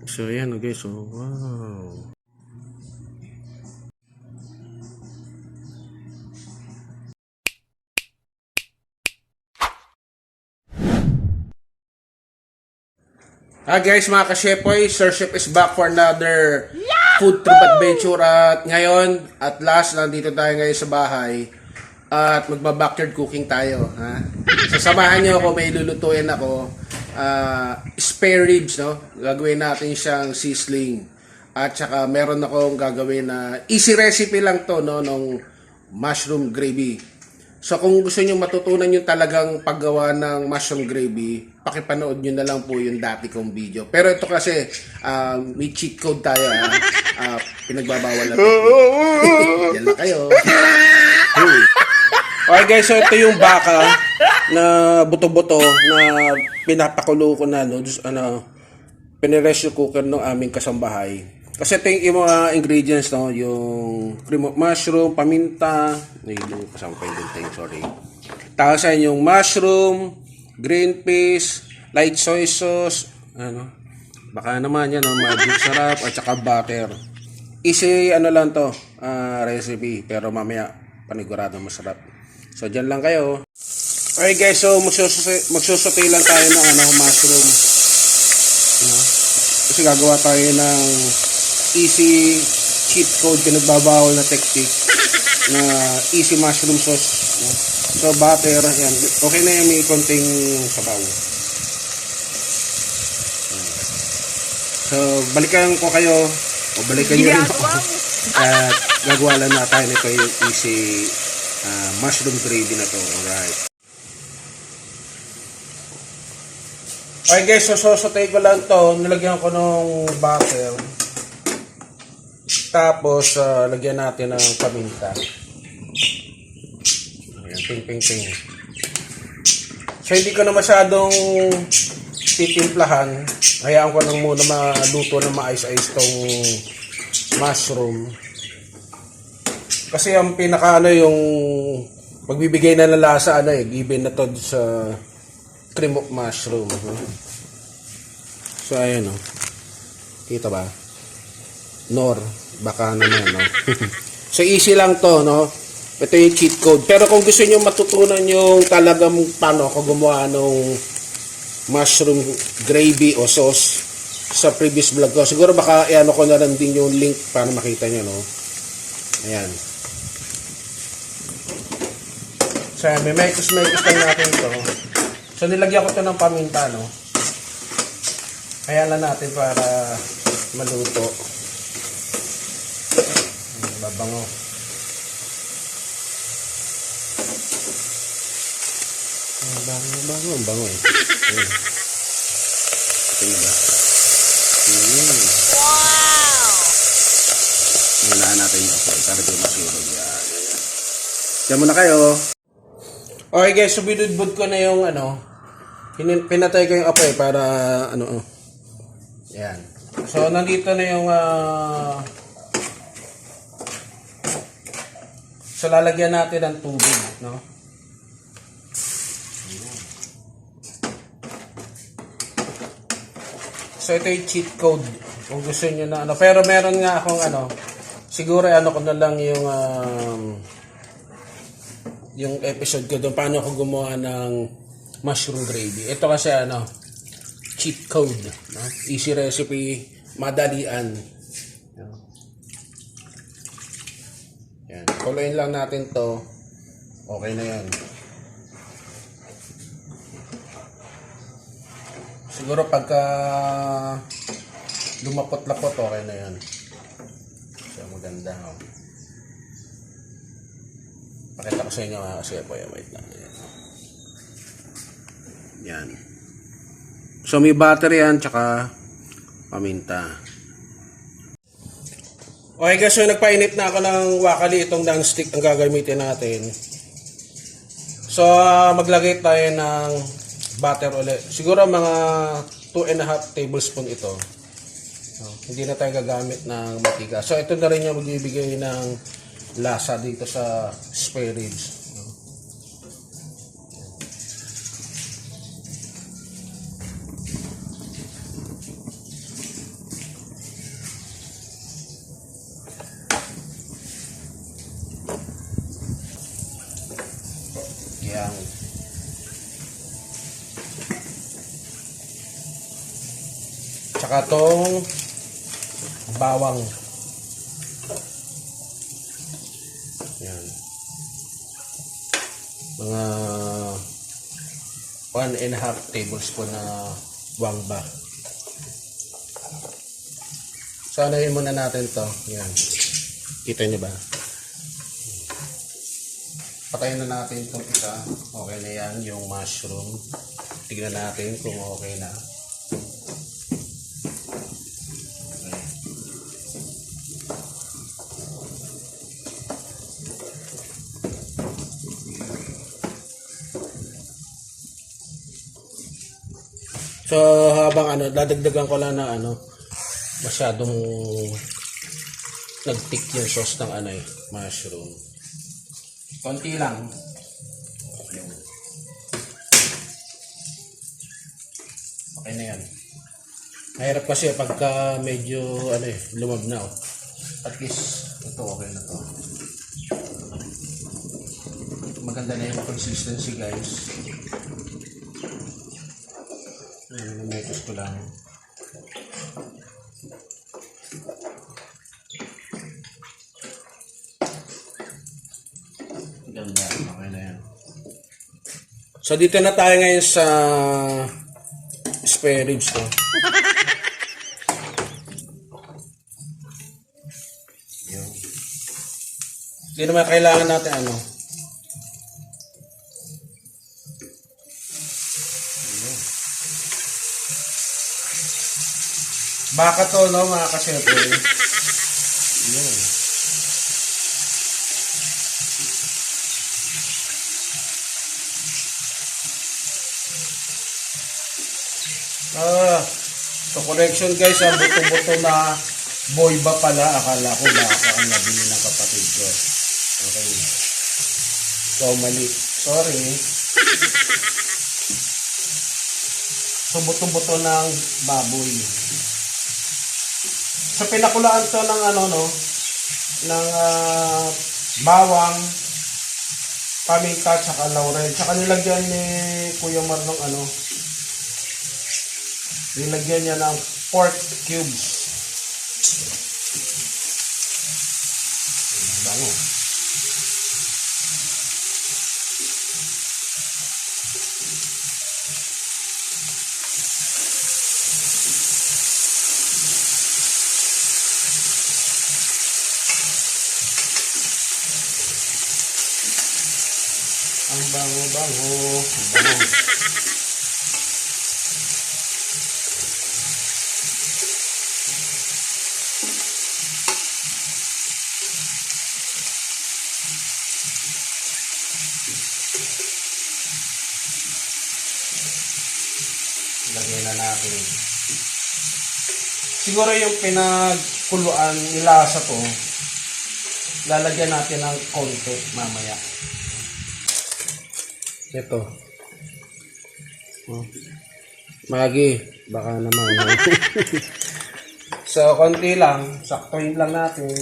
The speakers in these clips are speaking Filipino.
So ayan guys, so wow. Guys, mga ka-Shepoy, Sir Chef is back for another food trip adventure. At ngayon, at last, nandito tayo ngayon sa bahay. At magba-backyard cooking tayo. Ha? So samahan nyo ako, may lulutuin ako. Spare ribs, no? Gagawin natin siyang sizzling. At saka meron akong gagawin na easy recipe lang to, no? Nung mushroom gravy. So kung gusto niyo matutunan yung talagang paggawa ng mushroom gravy, pakipanood niyo na lang po yung dati kong video. Pero ito kasi may cheat code tayo, pinagbabawal na ito. Yan na kayo. Okay guys, so ito yung baka na buto-buto na pinapakulo ko na, no, pinirest cooker ng aming kasambahay. Kasi ito yung mga ingredients, no, yung cream of mushroom, paminta, yung kasama pa yung sorry. Tapos yung mushroom, green peas, light soy sauce, ano, baka naman yan, no, magic sarap, at saka butter. Easy, ano lang to, recipe, pero mamaya panigurado masarap. So, dyan lang kayo. Okay guys, so magsusutay lang tayo ng mushroom. Kasi gagawa tayo ng easy cheat code, pinagbabawal na technique na easy mushroom sauce. So, butter, yan. Okay na yan, may konting sabaw. So, balikan ko kayo, o balikan nyo rin ako. At gagawa lang na tayo nito yung easy mushroom gravy na to. Alright. Okay guys, so sosotay ko lang to. Nilagyan ko ng butter. Tapos, lagyan natin ng paminta. Ayan, ping. So, hindi ko na masyadong titimplahan. Hayaan ko lang muna maluto na maayos-ayos tong mushroom. Kasi ang pinaka yung magbibigay na ng lasa, given na to sa cream of mushroom. So, ayan, kita ba? Nor, baka naman, no? So, easy lang to, no? Ito yung cheat code. Pero kung gusto niyo matutunan yung talagang paano ako gumawa ng mushroom gravy o sauce sa previous vlog ko, siguro baka i-ano ko na rin din yung link para makita nyo, no? Ayan. So, may mekos lang natin to. So, nilagyan ko to ng paminta, no? Kaya lang natin para maluto. Babango. Ang bango eh. Ito ba? Wow! Hilaan natin yung apoy para di masulog. Diyan muna kayo. Okay guys, so binudbud ko na yung pinatay ko yung apoy para yan. So nandito na yung so, lalagyan natin ng tubig, no? So, ito yung cheat code. Kung gusto nyo na, Pero meron nga akong, siguro, ko na lang yung episode ko doon, paano ako gumawa ng mushroom gravy. Ito kasi, cheat code, no? Easy recipe, madalian. Yan. Kuluin lang natin to. Okay na yan. Siguro pagka lumapot-lapot, okay na yan. So, maganda. Pakita ko sa inyo kasi po yung wait lang. Yan. So, may butter yan, tsaka paminta. Okay guys, so nagpainit na ako ng wakali, itong non-stick ang gagamitin natin. So, maglagay tayo ng butter ulit. Siguro mga 2.5 tablespoon ito. Hindi na tayo gagamit ng matika. So, ito na rin yung magbibigay ng lasa dito sa spare ribs. Tsaka tong bawang. Yan. Mga 1.5 tablespoon na wangba. So, anayin muna natin to. Yan. Kita nyo ba? Patayin na natin itong isa. Okay na yan, yung mushroom. Tignan natin kung okay na. Okay. So, habang dadagdagan ko lang na masyadong nag-thick yung sauce ng mushroom. Konti lang. Okay na yan. Mahirap kasi pagka medyo lumab na. At least ito okay na to. Maganda na yung consistency, guys. Nametos ko lang. Ganda. Okay na yan. So, dito na tayo ngayon sa spare ribs ko. Hindi naman kailangan natin baka to, no, mga kasyempre. Yun. So correction guys, ang buto-buto na boy ba pala, akala ko baka ang nabili ng kapatid ko. Okay. So mali. Sorry. So buto-buto ng baboy. So pinakulaan to ng ng bawang, paminta, tsaka laurel. Tsaka nilagyan ni Kuya Mar ng nilagyan niya ng pork cubes. Bango. Ang bango-bango. Bango. Lagyan na natin. Siguro yung pinagkuluan nilasa to, lalagyan natin ng konti mamaya. Ito. Magi, baka naman. So, konti lang. Saktuin lang natin.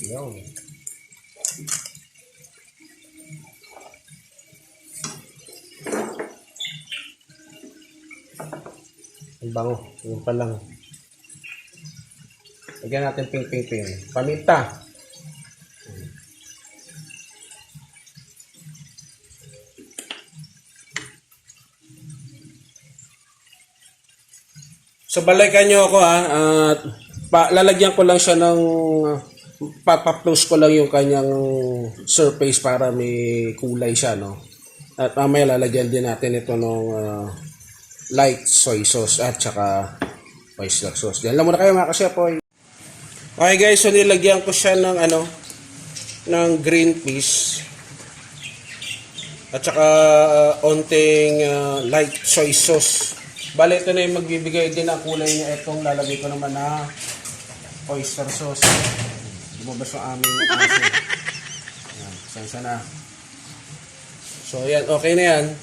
Yun. Ang bango. Yun pa lang. Lagyan natin ping. Paminta. So, balikan nyo ako at lalagyan ko lang siya ng papaplose ko lang yung kanyang surface para may kulay siya, no? At mamaya lalagyan din natin ito ng light soy sauce at saka oyster sauce. Diyan lang muna kayo mga kasyapoy. Okay guys, so nilagyan ko siya ng ng green peas at saka onting light soy sauce. Bale, ito na yung magbibigay din ang kulay niya. Itong lalagay ko naman na oyster sauce. Lumabas yung aming aso. Ayan, sensya na. So, yan. Okay na yan.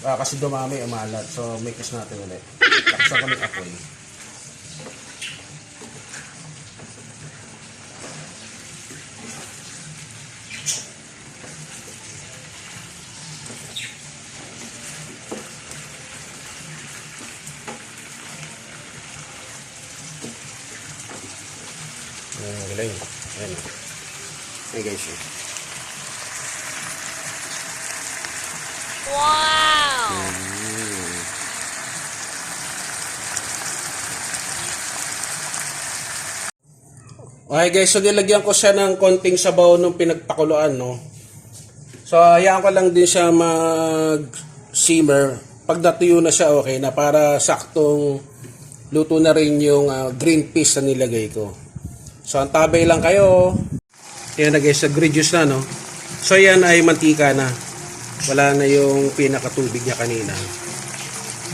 Kasi dumami, umalat. So, mix natin ulit. Taksan kami apoy. galing. Ayan. Ayan guys. Wow! Okay guys, so nilagyan ko siya ng konting sabaw nung pinagpakuluan, no? So, hayaan ko lang din siya mag-simmer. Pag natuyo na siya, okay na, para saktong luto na rin yung green peas na nilagay ko. So, ang tabay lang kayo. Yan na guys, nag-reduce na, no? So, yan ay mantika na. Wala na yung pinakatubig niya kanina.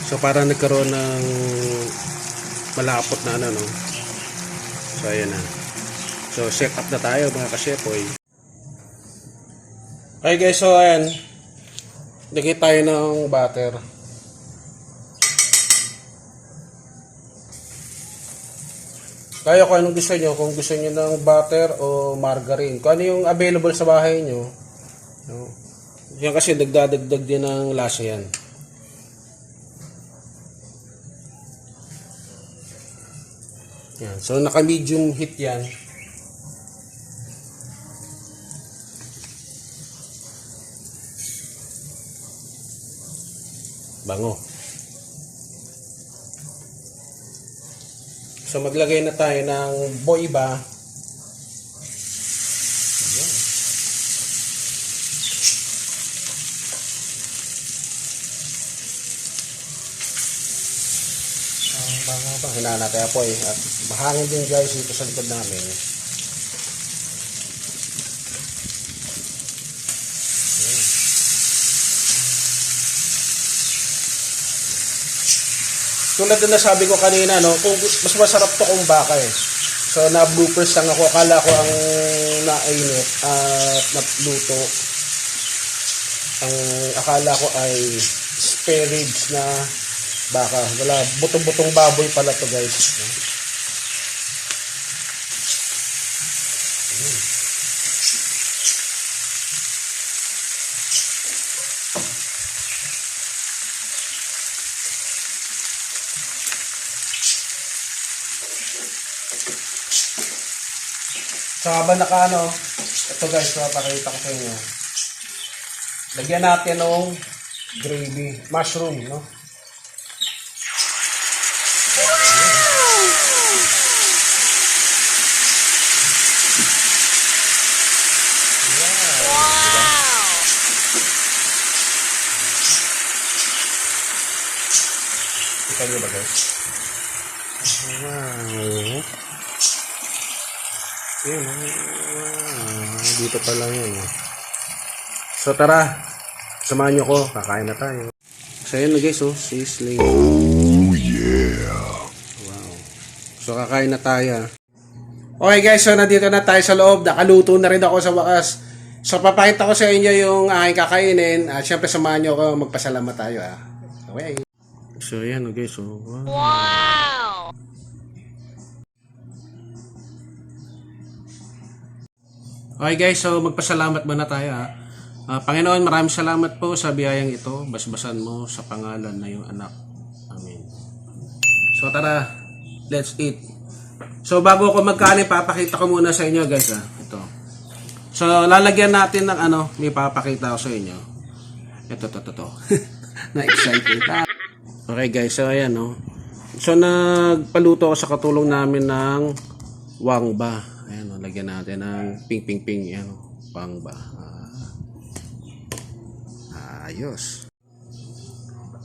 So, para nagkaroon ng malapot na ano, no? So, ayan na. So, set up na tayo mga kasyepoy. Okay guys, so ayan. Lagay tayo ng butter. Kaya kung anong gusto nyo. Kung gusto nyo ng butter o margarine. Kung ano yung available sa bahay nyo. No? Yan kasi dagdadagdag din ng lasa yan. Yan. So, naka-medium heat yan. Bango. So maglagay na tayo ng boiba. Ayan. Bango. Hinaan natin apoy. At mahangin din guys dito sa likod namin. Tulad na nasabi ko kanina, no, kung mas masarap to kung baka eh. So, na-bloopers lang ako. Akala ko ang nainit at naluto. Ang akala ko ay spare ribs na baka. Wala, butong-butong baboy pala to guys. So habang nakaano, ito guys, papakita ko sa inyo. Lagyan natin ng gravy, mushroom, no? Kita nyo ba guys? Wow. Yun, dito pa lang yun. So tara, samahan nyo ko, kakain na tayo. So yun na guys, oh, sizzling. Oh yeah. Wow. So kakain na tayo. Okay guys, so nandito na tayo sa loob. Nakaluto na rin ako sa wakas. So papakita ko sa inyo yung aking kakainin. At syempre samahan nyo ko, magpasalamat tayo. Okay. So yan guys, oh. Wow! Okay guys, so magpasalamat muna tayo ha. Panginoon, maraming salamat po sa biyayang ito. Basbasan mo sa pangalan na yung anak. Amen. So tara, let's eat. So bago ako magkain, papakita ko muna sa inyo guys ha. Ito. So lalagyan natin ng ano, may papakita ko sa inyo. Ito. Na-excited. Okay guys, so ayan no. So nagpaluto ako sa katulong namin ng wangba. Ayan o, lagyan natin ng ping. Ayan o, wangba. Ayos.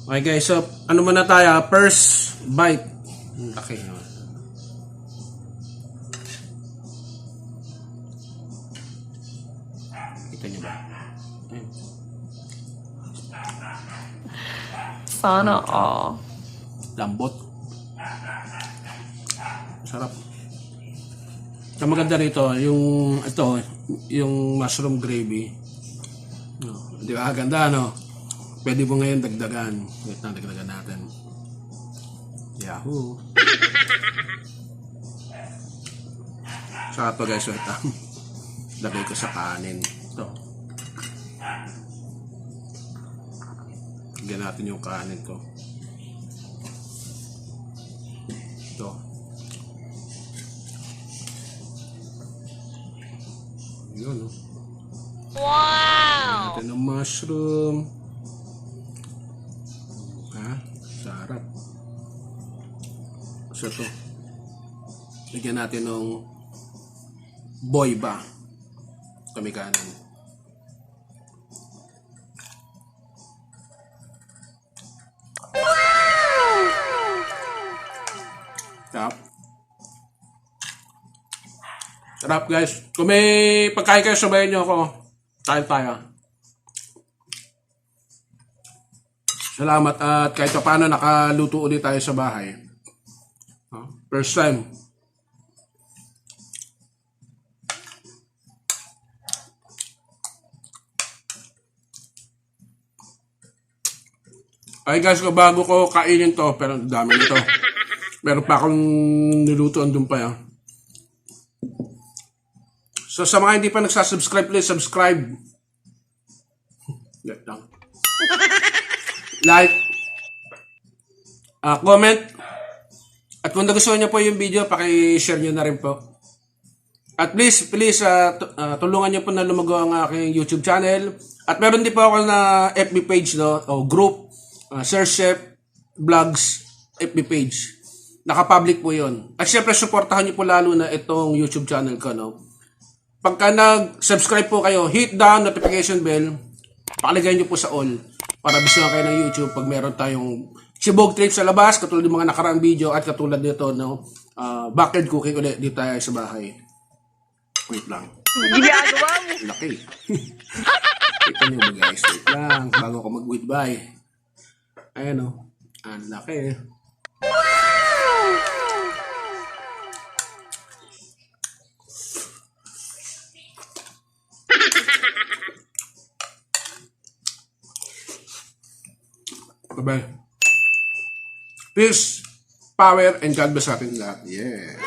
Okay guys, so ano muna tayo? First bite. Okay. Kita nyo ba? Ayan. Sana all. Lambot. Sarap. Ang maganda rito, yung mushroom gravy. No, di ba? Ganda, no? Pwede mo ngayon dagdagan. Wait na, dagdagan natin. Yahoo! Saka ito guys, wait lang. Lagay ko sa kanin. Ito. Lagyan natin yung kanin ko. Ito. ng mushroom. Ha? Sarap. So ito. Lagyan natin ng boy ba. Kami kanan. Sarap. Sarap guys. Kung may pagkain kayo, sabayan nyo ako. Kain tayo. Salamat at kahit pa paano nakaluto ulit tayo sa bahay. First time. Ay guys, bago ko kainin to, pero ang dami nito. Meron pa akong niluto andun pa yan. So sa mga hindi pa nagsasubscribe, please subscribe. Like. Comment. At kung nagustuhan niyo po yung video, paki-share niyo na rin po. At please, tulungan niyo po na lumago ang aking YouTube channel. At meron din po ako na FB page, no? O group. Sir Chef Vlogs FB page. Naka-public po yun. At syempre, supportahan niyo po lalo na itong YouTube channel ko, no? Pagka nag-subscribe po kayo, hit the notification bell, pakilagay nyo po sa all para bisuhan kayo ng YouTube pag meron tayong sibog trip sa labas, katulad ng mga nakaraang video at katulad nito, no, backyard cooking ulit dito tayo sa bahay. Wait lang. Ginagawa mo. Laki. Ito nyo ba guys, wait lang, bago ko mag-wait bye. Ayan o, ang laki. Bye-bye. Peace, power, and God bless ating lahat. Yeah.